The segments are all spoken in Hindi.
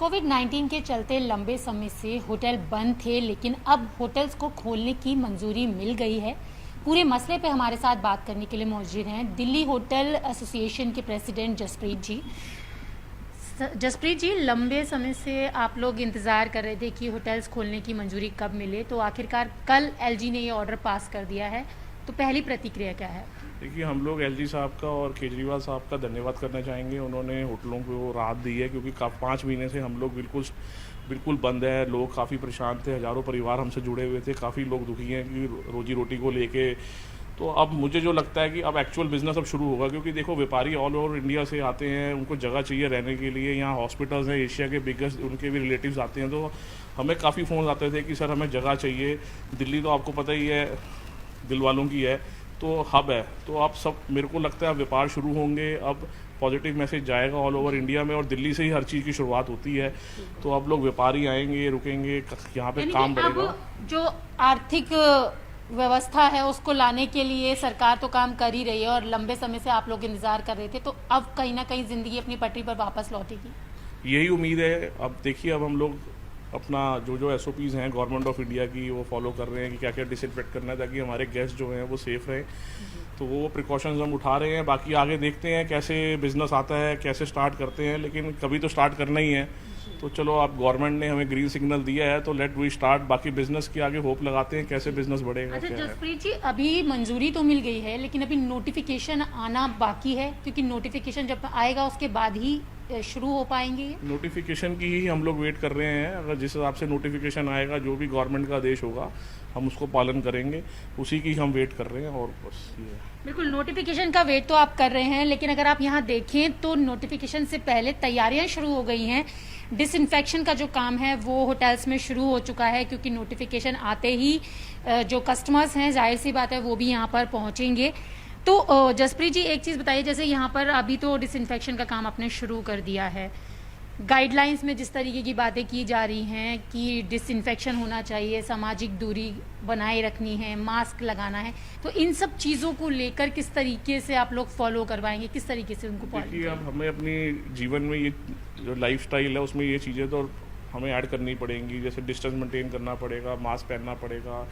कोविड-19 के चलते लंबे समय से होटल बंद थे, लेकिन अब होटल्स को खोलने की मंजूरी मिल गई है। पूरे मसले पे हमारे साथ बात करने के लिए मौजूद हैं दिल्ली होटल एसोसिएशन के प्रेसिडेंट जसप्रीत जी। जसप्रीत जी, लंबे समय से आप लोग इंतज़ार कर रहे थे कि होटल्स खोलने की मंजूरी कब मिले, तो आखिरकार कल एलजी ने ये ऑर्डर पास कर दिया है, तो पहली प्रतिक्रिया क्या है? देखिए, हम लोग एलजी साहब का और केजरीवाल साहब का धन्यवाद करना चाहेंगे। उन्होंने होटलों को राहत दी है, क्योंकि 5 महीने से हम लोग बिल्कुल बंद है। लोग काफ़ी परेशान थे, हज़ारों परिवार हमसे जुड़े हुए थे, काफ़ी लोग दुखी हैं कि रोजी रोटी को लेके। तो अब मुझे जो लगता है कि अब एक्चुअल बिज़नेस अब शुरू होगा, क्योंकि देखो, व्यापारी ऑल ओवर इंडिया से आते हैं, उनको जगह चाहिए रहने के लिए। यहाँ हॉस्पिटल्स हैं, एशिया के बिगेस्ट, उनके भी रिलेटिव्स आते हैं। तो हमें काफ़ी फ़ोन आते थे कि सर हमें जगह चाहिए। दिल्ली तो आपको पता ही है, दिल वालों की है, तो हब है। तो अब सब, मेरे को लगता है अब व्यापार शुरू होंगे। अब पॉजिटिव मैसेज जाएगा ऑल ओवर इंडिया में, और दिल्ली से ही हर चीज़ की शुरुआत होती है। तो अब लोग व्यापारी आएंगे, रुकेंगे, यहाँ पे काम बढ़ेगा। अब जो आर्थिक व्यवस्था है उसको लाने के लिए सरकार तो काम कर ही रही है, और लंबे समय से आप लोग इंतजार कर रहे थे, तो अब कहीं ना कहीं जिंदगी अपनी पटरी पर वापस लौटेगी, यही उम्मीद है। अब देखिए, अब हम लोग अपना जो SOPs हैं गवर्नमेंट ऑफ इंडिया की, वो फॉलो कर रहे हैं कि क्या क्या डिसइंफेक्ट करना है, ताकि हमारे गेस्ट जो हैं वो सेफ़ रहें। तो वो प्रिकॉशंस हम उठा रहे हैं। बाकी आगे देखते हैं कैसे बिज़नेस आता है, कैसे स्टार्ट करते हैं, लेकिन कभी तो स्टार्ट करना ही है। तो चलो, अब गवर्नमेंट ने हमें ग्रीन सिग्नल दिया है, तो लेट वी स्टार्ट। बाकी बिजनेस के आगे होप लगाते हैं कैसे बिजनेस बढ़ेगा। अच्छा जसप्रीत जी, अभी मंजूरी तो मिल गई है, लेकिन अभी नोटिफिकेशन आना बाकी है, क्योंकि नोटिफिकेशन जब आएगा उसके बाद ही शुरू हो पाएंगे। नोटिफिकेशन की ही हम लोग वेट कर रहे हैं। अगर जिस हिसाब से नोटिफिकेशन आएगा, जो भी गवर्नमेंट का आदेश होगा, हम उसको पालन करेंगे। उसी की हम वेट कर रहे हैं, और बस ये। बिल्कुल, नोटिफिकेशन का वेट तो आप कर रहे हैं, लेकिन अगर आप यहाँ देखें तो नोटिफिकेशन से पहले तैयारियां शुरू हो गई हैं। डिसइंफेक्शन का जो काम है वो होटल्स में शुरू हो चुका है, क्योंकि नोटिफिकेशन आते ही जो कस्टमर्स हैं, जाहिर सी बात है, वो भी यहाँ पर पहुँचेंगे। तो जसप्रीत जी, एक चीज़ बताइए, जैसे यहाँ पर अभी तो डिसइंफेक्शन का काम आपने शुरू कर दिया है, गाइडलाइंस में जिस तरीके की बातें की जा रही हैं कि डिसइंफेक्शन होना चाहिए, सामाजिक दूरी बनाए रखनी है, मास्क लगाना है, तो इन सब चीज़ों को लेकर किस तरीके से आप लोग फॉलो करवाएंगे, किस तरीके से उनको फॉलो? देखिए, अब हमें अपनी जीवन में ये जो लाइफस्टाइल है उसमें ये चीज़ें तो हमें ऐड करनी पड़ेंगी। जैसे डिस्टेंस मेंटेन करना पड़ेगा, मास्क पहनना पड़ेगा,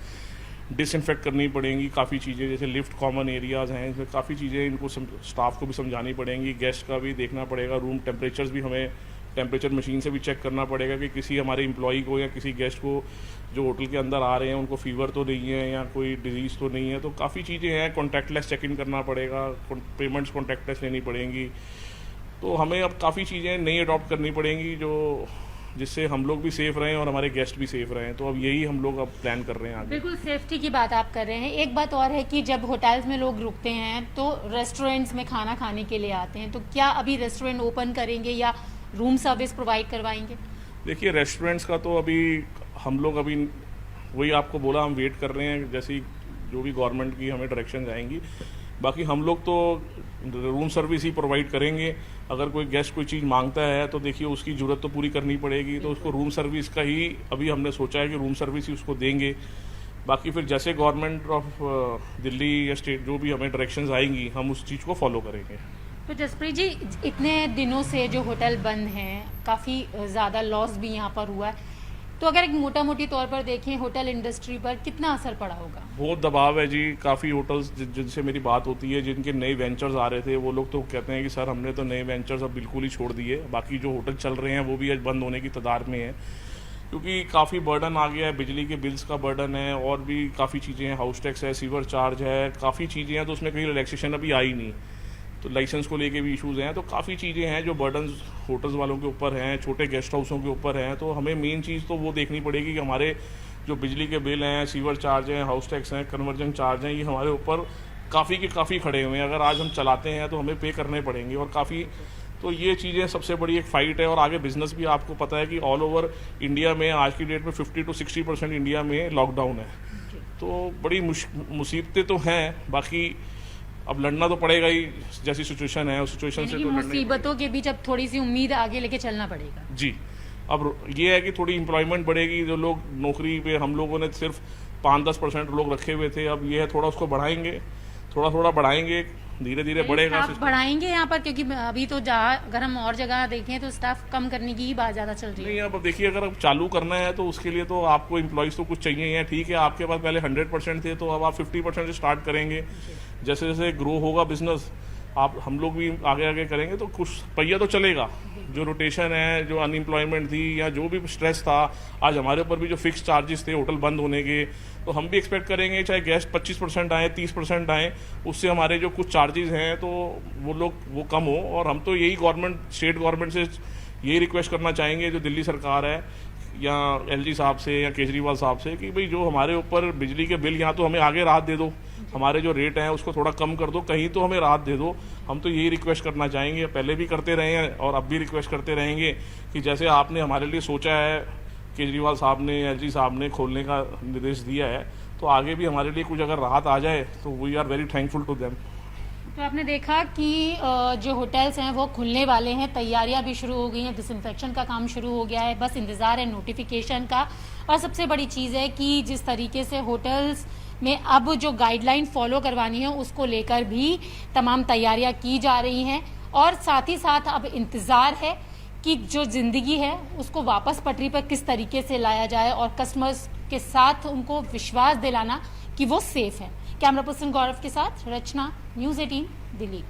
डिसइंफेक्ट करनी पड़ेंगी काफ़ी चीज़ें। जैसे लिफ्ट कॉमन एरियाज़ हैं, इसमें काफ़ी चीज़ें इनको स्टाफ को भी समझानी पड़ेंगी। गेस्ट का भी देखना पड़ेगा, रूम टेम्परेचर्स भी हमें टेम्परेचर मशीन से भी चेक करना पड़ेगा कि किसी हमारे एम्प्लॉई को या किसी गेस्ट को जो होटल के अंदर आ रहे हैं उनको फीवर तो नहीं है या कोई डिजीज़ तो नहीं है। तो काफ़ी चीज़ें हैं। कॉन्टैक्टलेस चेक इन करना पड़ेगा, पेमेंट्स कॉन्टैक्टलेस लेनी पड़ेंगी। तो हमें अब काफ़ी चीज़ें नई अडॉप्ट करनी पड़ेंगी, जिससे हम लोग भी सेफ रहें और हमारे गेस्ट भी सेफ रहें। तो अब यही हम लोग अब प्लान कर रहे हैं आगे। बिल्कुल, सेफ्टी की बात आप कर रहे हैं। एक बात और है कि जब होटल्स में लोग रुकते हैं तो रेस्टोरेंट्स में खाना खाने के लिए आते हैं, तो क्या अभी रेस्टोरेंट ओपन करेंगे या रूम सर्विस प्रोवाइड करवाएंगे? देखिए, रेस्टोरेंट्स का तो अभी हम लोग वही आपको बोला, हम वेट कर रहे हैं जैसी जो भी गवर्नमेंट की हमें डायरेक्शन आएंगी। बाकी हम लोग तो रूम सर्विस ही प्रोवाइड करेंगे। अगर कोई गेस्ट कोई चीज़ मांगता है तो देखिए उसकी ज़रूरत तो पूरी करनी पड़ेगी, तो उसको रूम सर्विस का ही अभी हमने सोचा है कि रूम सर्विस ही उसको देंगे। बाकी फिर जैसे गवर्नमेंट ऑफ दिल्ली या स्टेट जो भी हमें डायरेक्शंस आएंगी, हम उस चीज़ को फॉलो करेंगे। तो जसप्रीत जी, इतने दिनों से जो होटल बंद हैं, काफ़ी ज़्यादा लॉस भी यहाँ पर हुआ है, तो अगर एक मोटा मोटी तौर पर देखें होटल इंडस्ट्री पर कितना असर पड़ा होगा? बहुत दबाव है जी। काफ़ी होटल्स जिनसे मेरी बात होती है, जिनके नए वेंचर्स आ रहे थे, वो लोग तो कहते हैं कि सर हमने तो नए वेंचर्स अब बिल्कुल ही छोड़ दिए। बाकी जो होटल चल रहे हैं वो भी आज बंद होने की कगार में है, क्योंकि काफ़ी बर्डन आ गया है। बिजली के बिल्स का बर्डन है, और भी काफ़ी चीज़ें हैं, हाउस टैक्स है, सीवर चार्ज है, काफ़ी चीज़ें हैं। तो उसमें कहीं रिलैक्सेशन अभी आई नहीं, तो लाइसेंस को लेके भी इश्यूज़ हैं। तो काफ़ी चीज़ें हैं जो बर्डन होटल्स वालों के ऊपर हैं, छोटे गेस्ट हाउसों के ऊपर हैं। तो हमें मेन चीज़ तो वो देखनी पड़ेगी कि हमारे जो बिजली के बिल हैं, सीवर चार्ज हैं, हाउस टैक्स हैं, कन्वर्जन चार्ज हैं, ये हमारे ऊपर काफ़ी के काफ़ी खड़े हुए हैं। अगर आज हम चलाते हैं तो हमें पे करने पड़ेंगे, और काफ़ी। तो ये चीज़ें सबसे बड़ी एक फ़ाइट है। और आगे बिजनेस भी आपको पता है कि ऑल ओवर इंडिया में आज की डेट में 50 to 60% इंडिया में लॉकडाउन है। तो बड़ी मुसीबतें तो हैं। बाकी अब लड़ना तो पड़ेगा ही, जैसी सिचुएशन है उस सिचुएशन से तो मुसीबतों के बीच अब थोड़ी सी उम्मीद आगे लेके चलना पड़ेगा जी। अब ये है कि थोड़ी एम्प्लॉयमेंट बढ़ेगी। जो लोग नौकरी पे, हम लोगों ने सिर्फ 5-10% लोग रखे हुए थे, अब ये है थोड़ा उसको बढ़ाएंगे, थोड़ा बढ़ाएंगे। धीरे धीरे बढ़ेगा आप सिस्टम। बढ़ाएंगे यहाँ पर, क्योंकि अभी तो जहाँ अगर हम और जगह देखें तो स्टाफ कम करने की ही बात ज्यादा चल रही है। नहीं, अब देखिए, अगर अब चालू करना है तो उसके लिए तो आपको एम्प्लॉयज़ तो कुछ चाहिए ही है। ठीक है, आपके पास पहले 100% थे, तो अब आप 50% से स्टार्ट करेंगे। जैसे जैसे ग्रो होगा बिजनेस, आप हम लोग भी आगे आगे करेंगे तो कुछ पहिया तो चलेगा। जो रोटेशन है, जो अनएम्प्लॉयमेंट थी, या जो भी स्ट्रेस था, आज हमारे ऊपर भी जो फिक्स चार्जेस थे होटल बंद होने के, तो हम भी एक्सपेक्ट करेंगे चाहे गेस्ट 25% आए, 30% आए, उससे हमारे जो कुछ चार्जेस हैं तो वो कम हो। और हम तो यही स्टेट गवर्नमेंट से यही रिक्वेस्ट करना चाहेंगे, जो दिल्ली सरकार है या एलजी साहब से या केजरीवाल साहब से, कि भाई जो हमारे ऊपर बिजली के बिल, यहाँ तो हमें आगे राहत दे दो, हमारे जो रेट हैं उसको थोड़ा कम कर दो, कहीं तो हमें राहत दे दो। हम तो यही रिक्वेस्ट करना चाहेंगे, पहले भी करते रहे हैं और अब भी रिक्वेस्ट करते रहेंगे कि जैसे आपने हमारे लिए सोचा है, केजरीवाल साहब ने, एलजी साहब ने खोलने का निर्देश दिया है, तो आगे भी हमारे लिए कुछ अगर राहत आ जाए तो we are very thankful to them. तो आपने देखा कि जो होटल्स हैं वो खुलने वाले हैं, तैयारियां भी शुरू हो गई हैं, डिसइंफेक्शन का काम शुरू हो गया है, बस इंतज़ार है नोटिफिकेशन का। और सबसे बड़ी चीज़ है कि जिस तरीके से होटल्स में अब जो गाइडलाइन फॉलो करवानी है उसको लेकर भी तमाम तैयारियां की जा रही हैं। और साथ ही साथ अब इंतज़ार है कि जो ज़िंदगी है उसको वापस पटरी पर किस तरीके से लाया जाए और कस्टमर्स के साथ उनको विश्वास दिलाना कि वो सेफ है। कैमरा पर्सन गौरव के साथ रचना, न्यूज़ 18 दिल्ली।